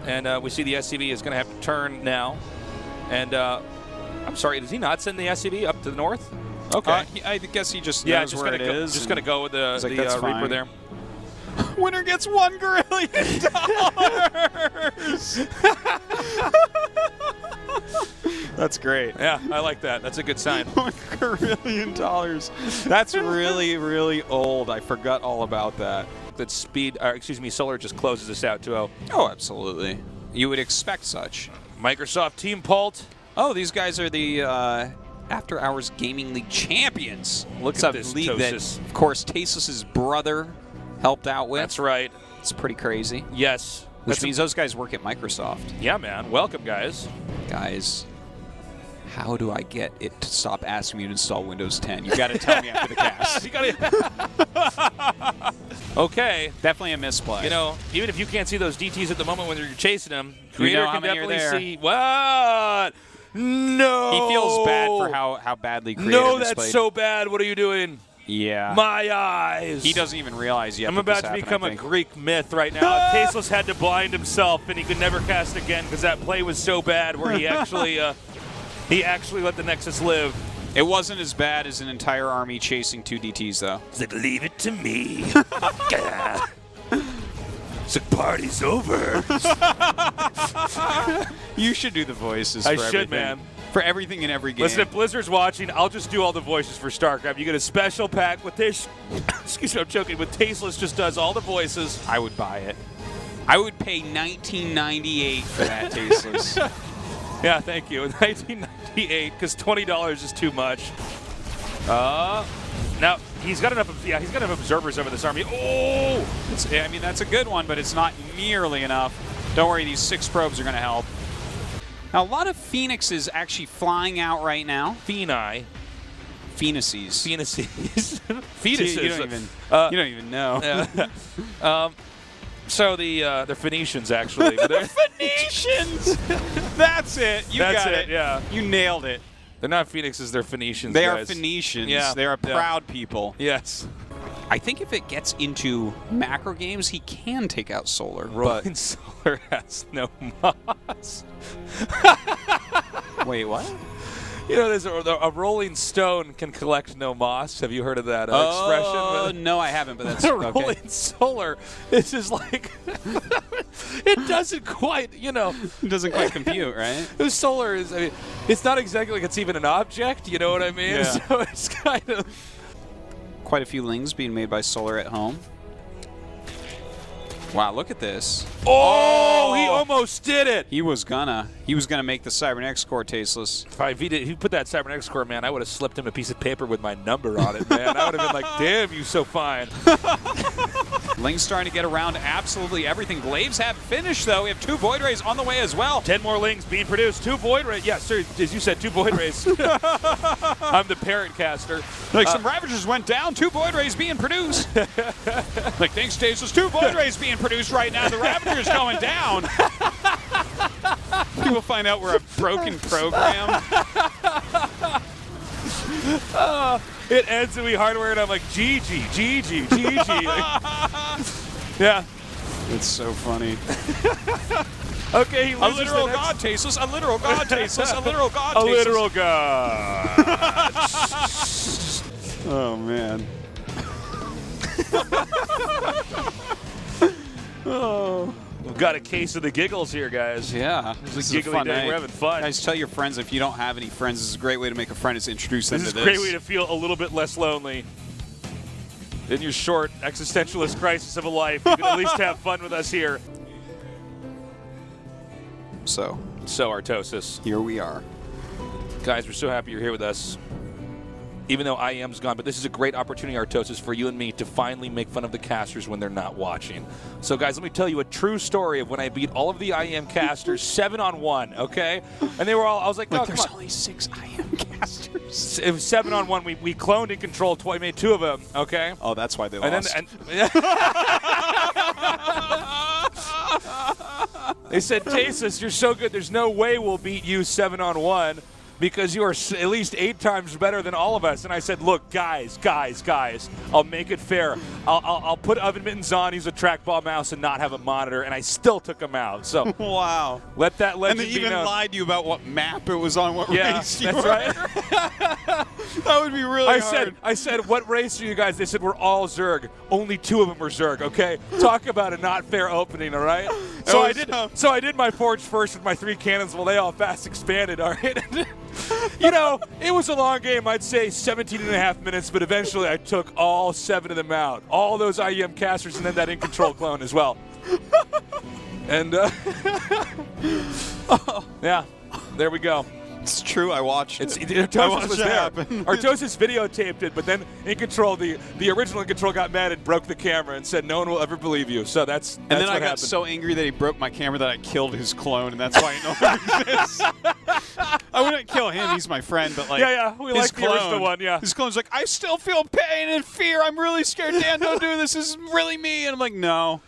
and we see the SCV is going to have to turn now. And I'm sorry, does he not send the SCV up to the north? Okay. I guess he just knows where it is. Just going to go with the Reaper there. Winner gets $1 grillion. That's great. Yeah, I like that. That's a good sign. $1 grillion. That's really, really old. I forgot all about that. That Solar just closes us out 2-0. Oh, absolutely. You would expect such. Microsoft Team Pult. Oh, these guys are the After Hours Gaming League champions. Look at this league Tastosis. that, of course, Tasteless' brother helped out with. That's right. It's pretty crazy. Yes. Which means those guys work at Microsoft. Yeah, man. Welcome, guys. Guys, how do I get it to stop asking me to install Windows 10? You got to tell me after the cast. You gotta Okay. Definitely a misplay. You know, even if you can't see those DTs at the moment when you're chasing them, Creator can definitely see. What? No. He feels bad for how badly Creator No, displayed. that's so bad. What are you doing? Yeah. My eyes. He doesn't even realize yet. I'm about to become a Greek myth right now. Tasteless had to blind himself, and he could never cast again because that play was so bad where he actually let the Nexus live. It wasn't as bad as an entire army chasing 2 DTs, though. It's like, leave it to me. It's like, party's over. You should do the voices I for should, everything. man. For everything in every game. Listen, if Blizzard's watching, I'll just do all the voices for StarCraft. You get a special pack with this. Excuse me, I'm choking. With Tasteless, just does all the voices. I would buy it. I would pay $19.98 for that Tasteless. Yeah, thank you. $19.98 because $20 is too much. Now he's got enough. He's got enough observers over this army. Oh, I mean that's a good one, but it's not nearly enough. Don't worry, these 6 probes are going to help. Now, a lot of Phoenixes actually flying out right now. Phoenices. Fetuses. You don't even know. So they're Phoenicians, actually. They're Phoenicians! That's it. You got it. Yeah. You nailed it. They're not Phoenixes, they're Phoenicians, They guys. are Phoenicians. Yeah. They are proud people. Yes. I think if it gets into macro games, he can take out Solar. Rolling Solar has no moss. Wait, what? You know, there's a rolling stone can collect no moss. Have you heard of that expression? No, I haven't, but that's a okay. rolling solar. It's just like it doesn't quite, It doesn't quite compute, right? The solar is. I mean, it's not exactly like it's even an object. You know what I mean? Yeah. So it's kind of quite a few lings being made by Solar at home. Wow, look at this. Oh, he almost did it. He was gonna make the Cybernetics core Tasteless. If he put that Cybernetics core, man, I would have slipped him a piece of paper with my number on it, man. I would have been like, damn, you so fine. Ling's starting to get around absolutely everything. Glaives have finished, though. We have 2 Void Rays on the way as well. 10 more Lings being produced. 2 Void Rays. Yeah, sir, as you said, 2 Void Rays. I'm the parrot caster. Like some Ravagers went down, 2 Void Rays being produced. Like, thanks, Tasteless. 2 Void Rays being produced right now. The Ravagers going down. People find out we're a broken program. It ends and we hardware and I'm like, GG. Yeah. It's so funny. Okay, he a loses literal god, Tasteless. A literal god, Tasteless. A literal god, A Tasteless. literal god. Oh, man. Oh. We've got a case of the giggles here, guys. Yeah. This is a giggly day. We're having fun. Guys, tell your friends if you don't have any friends. This is a great way to make a friend is introduce them to this. This is a great way to feel a little bit less lonely. In your short existentialist crisis of a life, you can at least have fun with us here. So Artosis. Here we are. Guys, we're so happy you're here with us. Even though IEM's gone, but this is a great opportunity, Artosis, for you and me to finally make fun of the casters when they're not watching. So, guys, let me tell you a true story of when I beat all of the IEM casters 7-on-1, okay? And they were all, I was like, no, there's only 6 IEM casters. It was 7-on-1. We cloned and controlled, made 2 of them, okay? Oh, that's why they lost. They said, Tasteless, you're so good, there's no way we'll beat you 7-on-1. because you are at least 8 times better than all of us. And I said, look, guys, I'll make it fair. I'll put oven mittens on, use a trackball mouse, and not have a monitor, and I still took him out. So wow. Let that legend and they be even known. lied to you about what map it was on, what race you that's were. right. That would be really hard. I said, what race are you guys? They said, we're all Zerg. Only 2 of them were Zerg, okay? Talk about a not fair opening, all right? So I did my forge first with my 3 cannons while they all fast expanded, all right? You know, it was a long game. I'd say 17 and a half minutes, but eventually I took all 7 of them out. All those IEM casters and then that in control clone as well. And, yeah, there we go. It's true. I watched it. Artosis was there. Artosis videotaped it, but then In Control, the original In Control got mad and broke the camera and said, "No one will ever believe you." So that's and then what I got happened. so angry that he broke my camera that I killed his clone, and that's why he no longer exists. I wouldn't kill him; he's my friend. But like, we like the original one. Yeah, his clone's like, I still feel pain and fear. I'm really scared. Dan, don't do this. This is really me. And I'm like, no.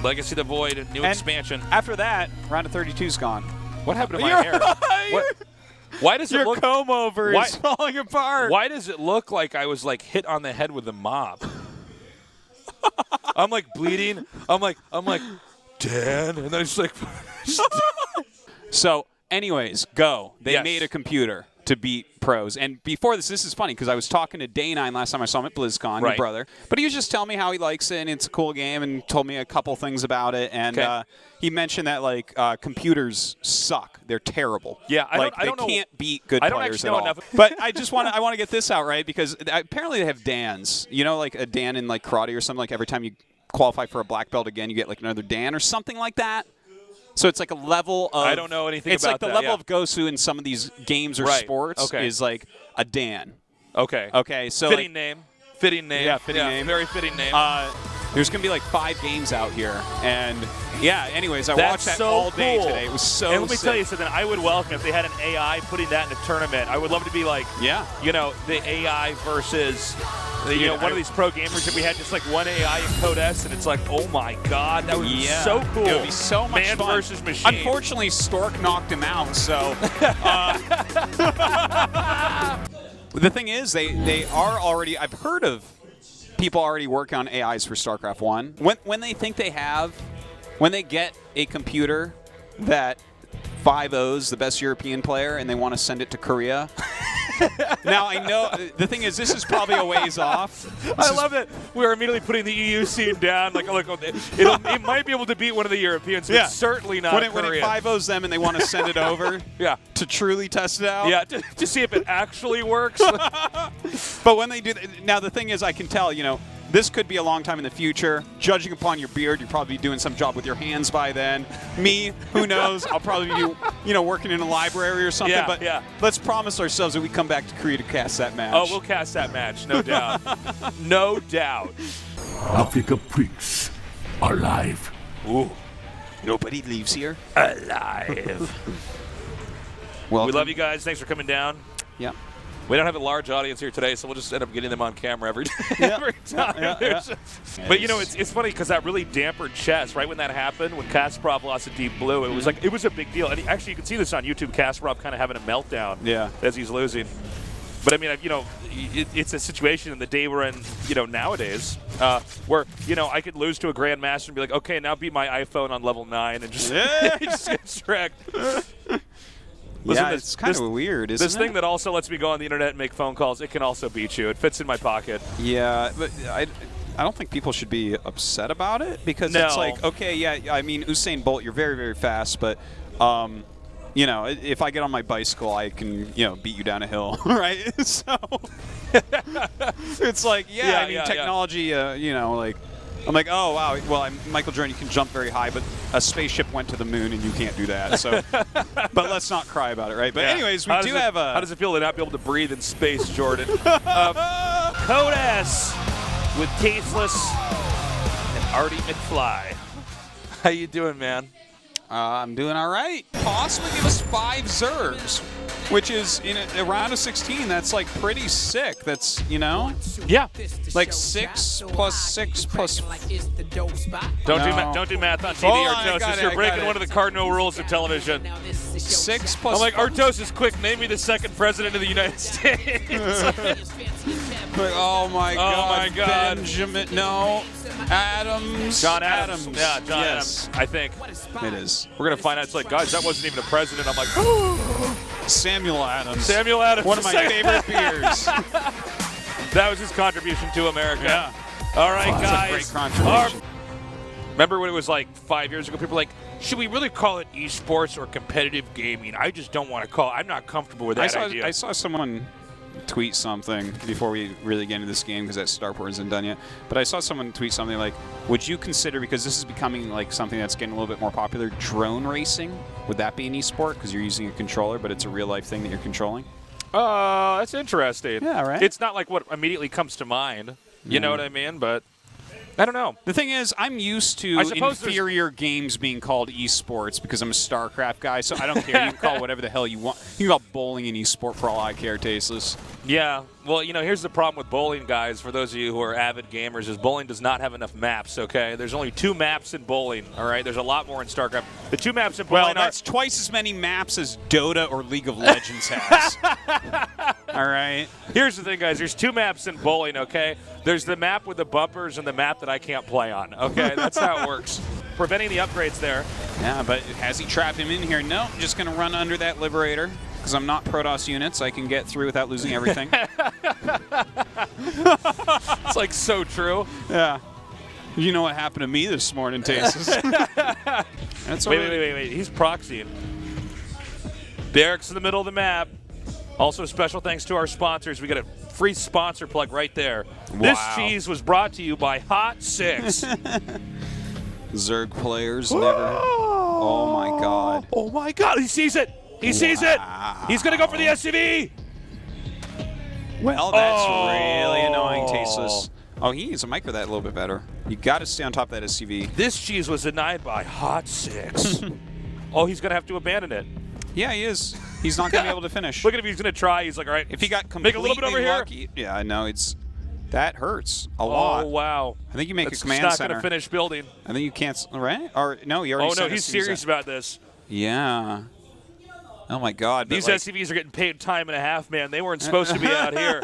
Legacy of the Void, new expansion. After that, round of 32's gone. What happened to my hair? Why does it look? Your comb over is falling apart. Why does it look like I was like hit on the head with a mop? I'm like bleeding. I'm like, Dan, and then it's like. So, anyways, go. They made a computer to beat pros. And before this is funny because I was talking to Day9 last time I saw him at BlizzCon, your brother. But he was just telling me how he likes it and it's a cool game and told me a couple things about it. And he mentioned that like computers suck. They're terrible. Yeah, I don't know. They can't beat good players at all. But I want to get this out right because apparently they have dans. You know, like a Dan in like karate or something. Like every time you qualify for a black belt again, you get like another Dan or something like that. So it's like a level of... I don't know anything about that. It's like the level of Gosu in some of these games or sports is like a Dan. Okay. Okay, so... Fitting name. Fitting name. Yeah, fitting name. Very fitting name. There's going to be like 5 games out here. And yeah, anyways, I watched that all day today. It was so And let me tell you something. I would welcome if they had an AI putting that in a tournament. I would love to be like, you know, the AI versus... You know, one of these pro gamers that we had just like one AI in Code S, and it's like, oh my God, that would be so cool. It would be so much fun. Man versus machine. Unfortunately, Stork knocked him out, so. The thing is, they are already, I've heard of people already working on AIs for StarCraft 1. When they think they have, when they get a computer that 5-0's the best European player and they want to send it to Korea. Now, I know, the thing is, this is probably a ways off. I love that we're immediately putting the EU scene down. Like, look, it might be able to beat one of the Europeans, but certainly not Korea. When it 5-0's them and they want to send it over to truly test it out. Yeah, to see if it actually works. But when they do, now the thing is, I can tell, you know, this could be a long time in the future. Judging upon your beard, you'll probably be doing some job with your hands by then. Me, who knows? I'll probably be, you know, working in a library or something. But let's promise ourselves that we come back to Korea to cast that match. Oh, we'll cast that match, no doubt. No doubt. Africa Pricks, alive. Ooh. Nobody leaves here. Alive. Well, we love you guys. Thanks for coming down. Yeah. We don't have a large audience here today, so we'll just end up getting them on camera every time. But you know, it's funny because that really dampened chess. Right when that happened, when Kasparov lost a Deep Blue, it was like it was a big deal. And actually, you can see this on YouTube. Kasparov kind of having a meltdown as he's losing. But I mean, you know, it's a situation in the day we're in, you know, nowadays, where, you know, I could lose to a grandmaster and be like, okay, now beat my iPhone on level 9 and just, just get wrecked. Listen, it's kind of weird, isn't it? This thing that also lets me go on the internet and make phone calls, it can also beat you. It fits in my pocket. Yeah, but I don't think people should be upset about it because it's like, okay, yeah, I mean, Usain Bolt, you're very, very fast, but, you know, if I get on my bicycle, I can, you know, beat you down a hill, right? So it's like, I mean, technology, you know, like, I'm like, oh, wow, well, Michael Jordan, you can jump very high, but a spaceship went to the moon and you can't do that. So, but let's not cry about it, right? But anyways, we do have a... How does it feel to not be able to breathe in space, Jordan? Code S with Tasteless and Artie McFly. How you doing, man? I'm doing all right. Possibly give us 5 Zergs. which is in a round of 16. That's like pretty sick. That's, you know, Yeah. like 6 plus 6 plus. Don't do math on TV, Hold on, I got Artosis. it, You're I breaking got it. one of the cardinal rules of television. 6 plus. I'm like, Artosis, quick, name me the second president of the United States. Oh my God. my God. Benjamin. No. Adams. John Adams. Yeah, John Yes. Adams, I think. It is. We're going to find out. It's like, guys, that wasn't even a president. I'm like, Samuel Adams. Samuel Adams. One of my favorite beers. That was his contribution to America. Yeah. All right, That's guys. a great contribution. Remember when it was like 5 years ago? People were like, should we really call it esports or competitive gaming? I just don't want to call it. I'm not comfortable with that idea. I saw someone tweet something before we really get into this game because that Starport isn't done yet. But I saw someone tweet something like, would you consider, because this is becoming like something that's getting a little bit more popular, drone racing? Would that be an esport because you're using a controller, but it's a real life thing that you're controlling? That's interesting. Yeah, right? It's not like what immediately comes to mind. You know what I mean? But I don't know. The thing is, I'm used to I suppose inferior games being called esports because I'm a StarCraft guy, so I don't care. You can call whatever the hell you want. You can call bowling an esport for all I care, Tasteless. Yeah. Well, you know, here's the problem with bowling, guys, for those of you who are avid gamers, is bowling does not have enough maps, okay? There's only 2 maps in bowling, all right? There's a lot more in StarCraft. The 2 maps in bowling Well, that's twice as many maps as Dota or League of Legends has. All right? Here's the thing, guys. There's 2 maps in bowling, okay? There's the map with the bumpers and the map that I can't play on, okay? That's how it works. Preventing the upgrades there. Yeah, but has he trapped him in here? No, I'm just going to run under that Liberator because I'm not Protoss units. I can get through without losing everything. It's like so true. Yeah. You know what happened to me this morning, Tasteless. Wait. He's proxying. Barracks in the middle of the map. Also, special thanks to our sponsors. We got a free sponsor plug right there. Wow. This cheese was brought to you by Hot 6. Zerg players never. Oh my God. Oh my God. He sees it. He sees it. He's going to go for the SCV. Well, that's really annoying, Tasteless. Oh, he needs to micro that a little bit better. You got to stay on top of that SCV. This cheese was denied by Hot 6. Oh, he's going to have to abandon it. Yeah, he is. He's not going to be able to finish. Look at him. He's going to try. He's like, all right. If he got make completely a little bit over lucky, here. Yeah, I know. That hurts a lot. Oh, wow. I think you make It's a command not center. going to finish building. I think you can't. Right? Or no, you already. Oh, no, said he's SCVs serious about this. Yeah. Oh my God. These like, SCVs are getting paid time and a half, man. They weren't supposed to be out here.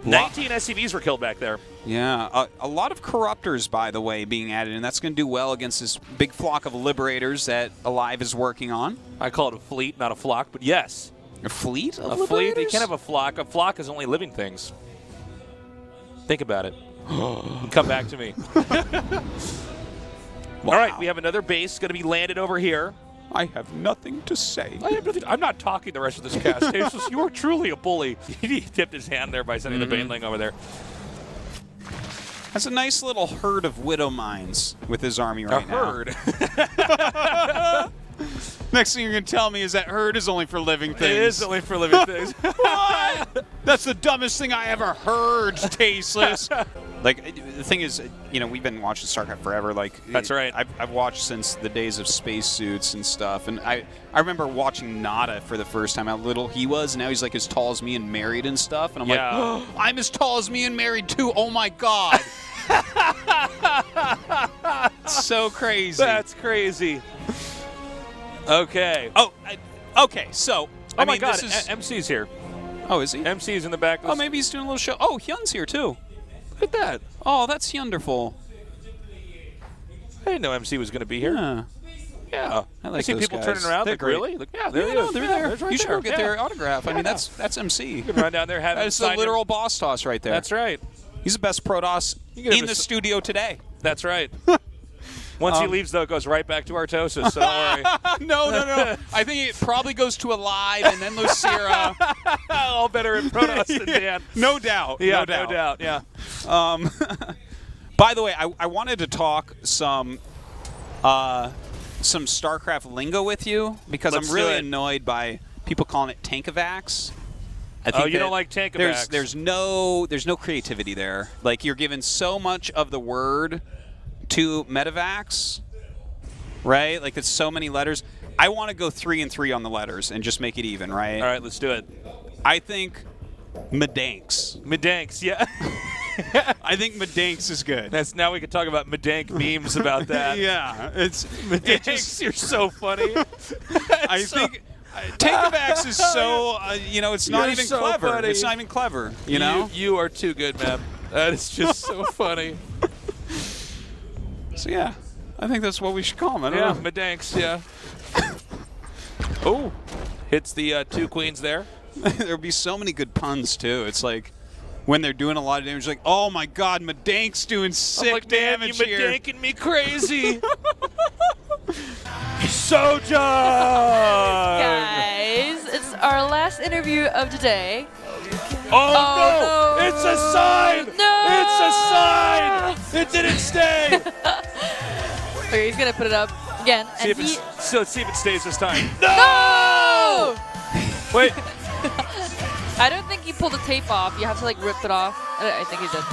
19 SCVs were killed back there. Yeah, a lot of corruptors, by the way, being added, and that's going to do well against this big flock of liberators that Alive is working on. I call it a fleet, not a flock, but yes. A fleet of A fleet? You liberators? can't have a flock. A flock is only living things. Think about it. Come back to me. Wow. All right, we have another base going to be landed over here. I have nothing to say. I'm not talking the rest of this cast. Tasteless, you are truly a bully. He tipped his hand there by sending the baneling over there. That's a nice little herd of widow mines with his army right now. Herd. Next thing you're going to tell me is that herd is only for living things. It is only for living things. What? That's the dumbest thing I ever heard, Tasteless. Like, the thing is, you know, we've been watching StarCraft forever. Like, That's right. I've watched since the days of spacesuits and stuff. And I remember watching Nada for the first time, how little he was. And now he's like as tall as me and married and stuff. And I'm like, oh, I'm as tall as me and married too. Oh my God. So crazy. That's crazy. Okay. Oh, okay. So, Oh I my mean, God, this is. MC's here. Oh, is he? MC's in the back. Oh, maybe he's doing a little show. Oh, Hyun's here too. Look at that. Oh, that's wonderful. I didn't know MC was going to be here. Yeah. Yeah. I like see those people guys. turning around. They're Like, great. really? Look, yeah, there Yeah, he no, is. they're Yeah, there. there's right You should there. go get their autograph. I mean, that's MC. You can run down there, have him That's the sign literal boss toss right there. That's right. He's the best Protoss You can have in a the studio today. That's right. Once he leaves, though, it goes right back to Artosis, so don't worry. No. I think it probably goes to Alive and then Lucira. All better in Protoss than Dan. No doubt. Yeah, no doubt. Yeah. By the way, I wanted to talk some StarCraft lingo with you because Let's I'm really do it. annoyed by people calling it tankovax. I Oh, you don't like tankovax. There's no creativity there. Like, you're given so much of the word to metavax, right? Like, it's so many letters. I want to go 3 and 3 on the letters and just make it even, right? All right, let's do it. I think Medanks. Medanks, yeah. I think Medanks is good. Now we can talk about Medank memes about that. Yeah, it's Medanks, you're so funny. I think Tankovax is so it's not even so clever. funny. It's not even clever. You know. You are too good, man. That is just so funny. So yeah, I think that's what we should call him. I don't know. Medanks, yeah. Oh, hits the 2 queens there. There'll be so many good puns too. It's like when they're doing a lot of damage, like, oh my God, Medank's doing sick damage you here. Medanking me crazy. Soja! Guys, it's our last interview of today. Oh, no! It's a sign! No! It's a sign! It didn't stay! Okay, he's gonna put it up again. See if let's see if it stays this time. No! Wait. I don't think he pulled the tape off. You have to like rip it off. I think he did.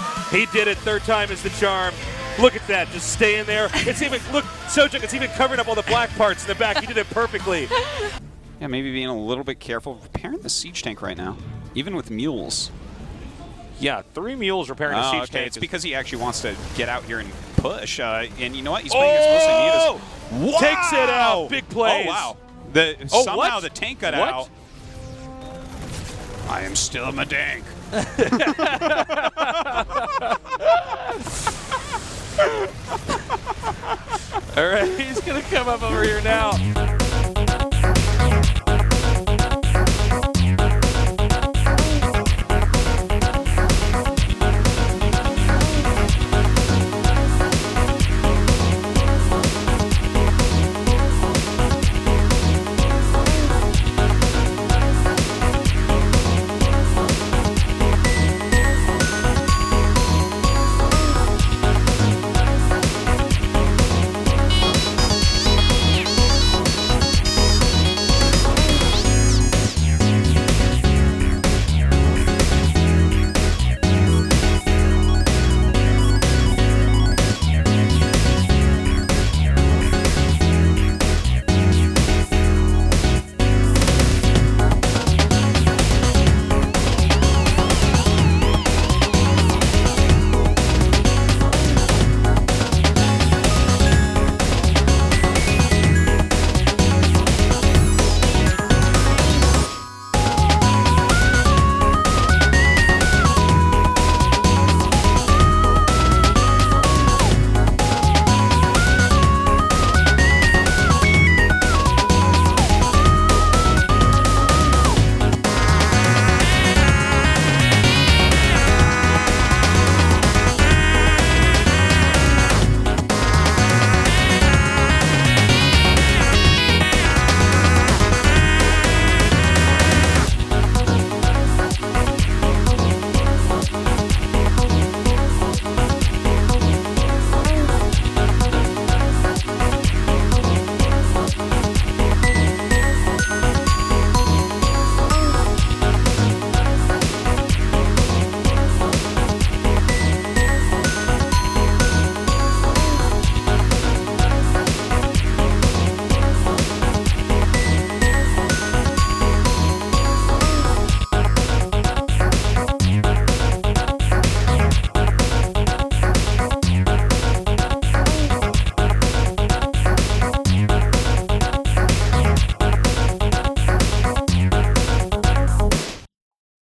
He did it. 3rd time is the charm. Look at that, just staying there. It's even, look, Sojak, it's even covering up all the black parts in the back. He did it perfectly. Yeah, maybe being a little bit careful repairing the siege tank right now, even with mules. Yeah, 3 mules repairing a siege tank. It's because he actually wants to get out here and push. And you know what? He's playing against mostly Wow! Takes it out. Big plays. Oh, wow. Somehow what? the tank got What? out. I am still a Medank. All right, he's going to come up over here now.